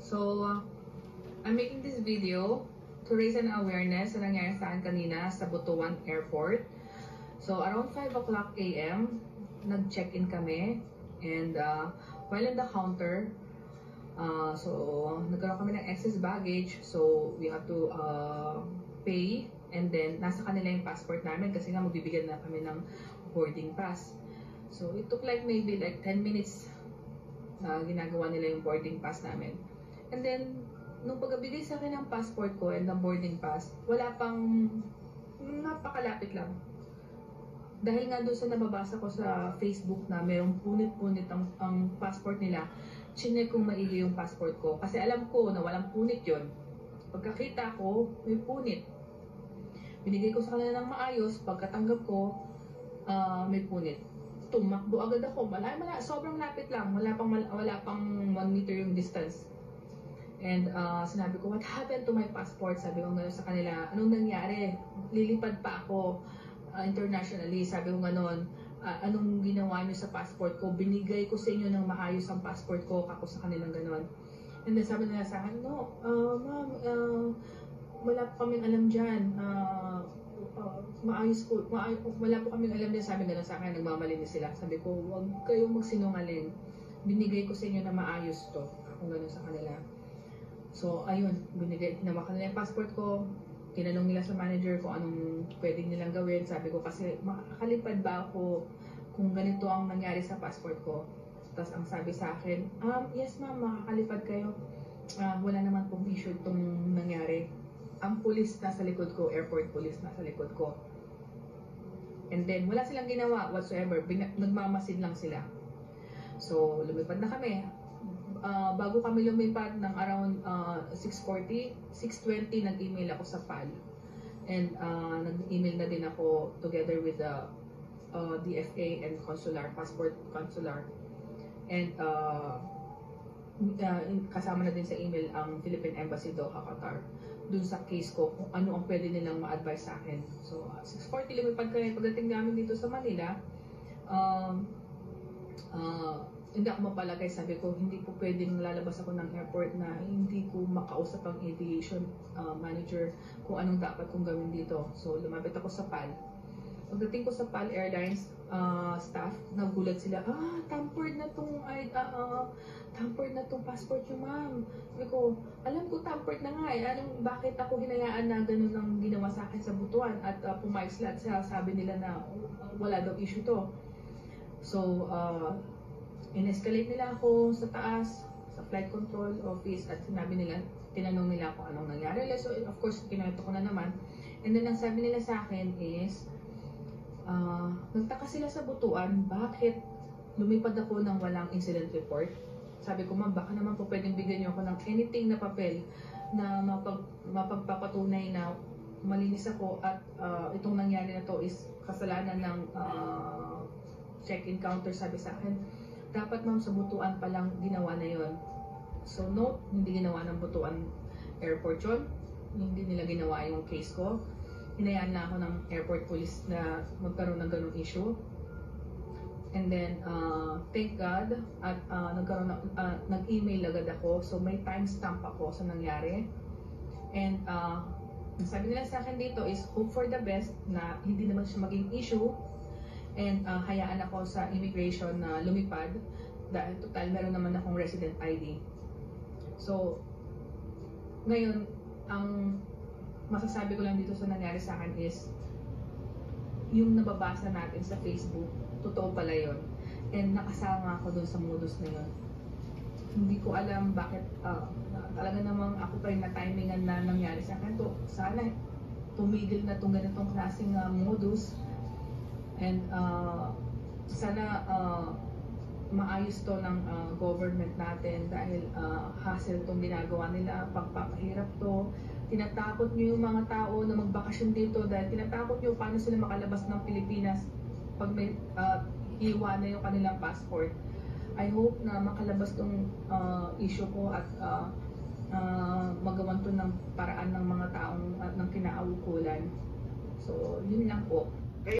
So, I'm making this video to raise an awareness sa nangyari sa akin kanina sa Butuan Airport. So, around 5 o'clock a.m., nag-check-in kami. And while in the counter, nagkaroon kami ng excess baggage. So, we have to pay. And then, nasa kanila yung passport namin kasi nga magbibigyan na kami ng boarding pass. So, it took maybe 10 minutes ginagawa nila yung boarding pass namin. And then, nung pagbigay sa akin ng passport ko and ng boarding pass, wala pang napakalapit lang. Dahil nga doon sa nababasa ko sa Facebook na mayroong punit-punit ang passport nila, chinek kong maigi yung passport ko. Kasi alam ko na walang punit yon. Pagkakita ko, may punit. Binigay ko sa kanila ng maayos, pagkatanggap ko, may punit. Tumakbo agad ako. Sobrang lapit lang. Wala pang 1 meter yung distance. And sinabi ko, what happened to my passport? Sabi ko gano'n sa kanila, anong nangyari? Lilipad pa ako internationally. Sabi ko gano'n, anong ginawa niyo sa passport ko? Binigay ko sa inyo ng maayos ang passport ko. Kako sa kanilang gano'n. And then sabi nila sa akin, no, ma'am, wala po kaming alam dyan. Maayos po. Wala po kaming alam dyan. Sabi gano'n sa akin, nagmamalinis sila. Sabi ko, huwag kayong magsinungaling. Binigay ko sa inyo na maayos to. Ako gano'n sa kanila. So, ayun, hinawakan nila yung passport ko. Tinanong nila sa manager kung anong pwedeng nilang gawin. Sabi ko kasi, makakalipad ba ako kung ganito ang nangyari sa passport ko? Tapos ang sabi sa akin, yes ma'am, makakalipad kayo. Wala naman pong issue itong nangyari. Ang police nasa likod ko, airport police nasa likod ko. And then, wala silang ginawa whatsoever. Nagmamasid lang sila. So, lumipad na kami. Bago kami lumipad ng around 6:40, 6:20 nag-email ako sa PAL. And nag-email na din ako together with the DFA and consular, passport consular. And kasama na din sa email ang Philippine Embassy Doha, Qatar. Dun sa case ko kung ano ang pwede nilang ma-advise sa akin. So 6:40 lumipad kami. Pagdating namin dito sa Manila, hindi ako mapalagay, sabi ko, hindi po pwedeng lalabas ako ng airport na hindi ko makausap ang aviation manager kung anong dapat kong gawin dito. So, lumapit ako sa PAL. Pagdating ko sa PAL Airlines staff, nagulat sila, tampered na tong passport nyo, ma'am. Sabi ko, alam ko tampered na nga eh. Bakit ako hinayaan na ganun ang ginawa sa akin sa Butuan at pumayag sila, sabi nila na wala daw issue to. So, in-escalate nila ako sa taas, sa flight control office, at tinanong nila ako anong nangyari. So, of course, kinuwento ko na naman. And then, ang sabi nila sa akin is, nagtaka sila sa Butuan, bakit lumipad ako ng walang incident report? Sabi ko, ma'am, baka naman po pwedeng bigyan niyo ako ng anything na papel na mapagpapatunay na malinis ako at itong nangyari na to is kasalanan ng check-in counter, sabi sa akin. Dapat ma'am sa Butuan pa lang ginawa na yon. So no, hindi ginawa ng Butuan Airport yun. Hindi nila ginawa yung case ko. Hinayaan na ako ng airport police na magkaroon ng ganung issue. And then, thank God, at nag-email agad ako. So may timestamp ako sa nangyari. And sabi nila sa akin dito is hope for the best na hindi naman siya maging issue. And hayaan ako sa immigration na lumipad dahil total meron naman akong resident ID. So, ngayon, ang masasabi ko lang dito sa nangyari sa akin is yung nababasa natin sa Facebook, totoo pala yun. And nakasama ako dun sa modus na yun. Hindi ko alam bakit talaga namang ako pa rin na-timingan na nangyari sa akin. Sana tumigil na itong ganitong klaseng modus. And sana maayos to ng government natin dahil hassle itong ginagawa nila, pagpapahirap to. Tinatakot nyo yung mga tao na magbakasyon dito dahil tinatakot nyo paano sila makalabas ng Pilipinas pag may iwan na yung kanilang passport. I hope na makalabas tong issue ko at magawan to ng paraan ng mga taong ng kinauukulan. So, yun lang po.